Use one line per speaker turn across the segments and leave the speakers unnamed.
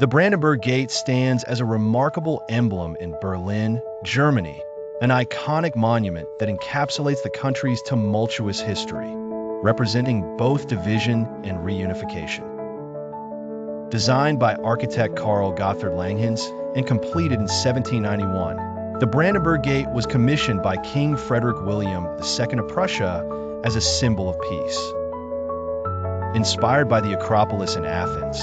The Brandenburg Gate stands as a remarkable emblem in Berlin, Germany, an iconic monument that encapsulates the country's tumultuous history, representing both division and reunification. Designed by architect Carl Gotthard Langhans and completed in 1791, the Brandenburg Gate was commissioned by King Frederick William II of Prussia as a symbol of peace. Inspired by the Acropolis in Athens,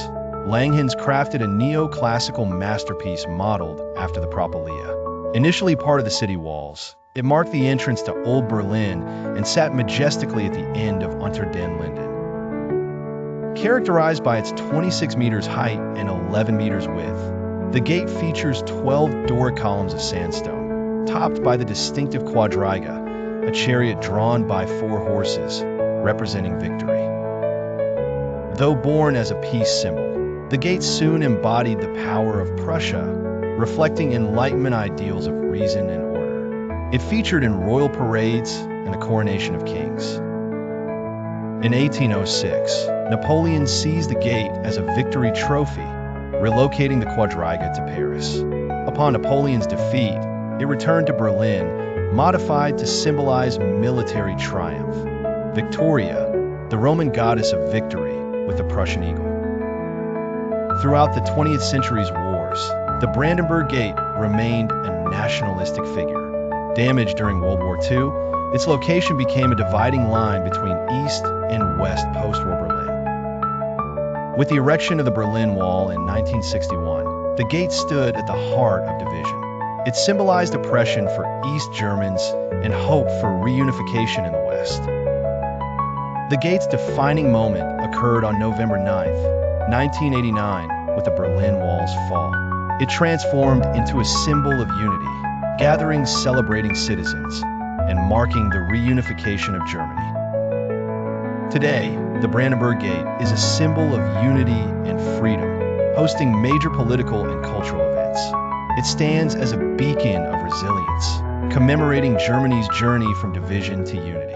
Langhans crafted a neoclassical masterpiece modeled after the Propylaea. Initially part of the city walls, it marked the entrance to Old Berlin and sat majestically at the end of Unter den Linden. Characterized by its 26 meters height and 11 meters width, the gate features 12 Doric columns of sandstone, topped by the distinctive quadriga, a chariot drawn by 4 horses, representing victory. Though born as a peace symbol, the gate soon embodied the power of Prussia, reflecting Enlightenment ideals of reason and order. It featured in royal parades and the coronation of kings. In 1806, Napoleon seized the gate as a victory trophy, relocating the quadriga to Paris. Upon Napoleon's defeat, it returned to Berlin, modified to symbolize military triumph. Victoria, the Roman goddess of victory, with the Prussian eagle. Throughout the 20th century's wars, the Brandenburg Gate remained a nationalistic figure. Damaged during World War II, its location became a dividing line between East and West post-war Berlin. With the erection of the Berlin Wall in 1961, the gate stood at the heart of division. It symbolized oppression for East Germans and hope for reunification in the West. The gate's defining moment occurred on November 9th, 1989, with the Berlin Wall's fall. It transformed into a symbol of unity, gathering celebrating citizens and marking the reunification of Germany. Today, the Brandenburg Gate is a symbol of unity and freedom, hosting major political and cultural events. It stands as a beacon of resilience, commemorating Germany's journey from division to unity.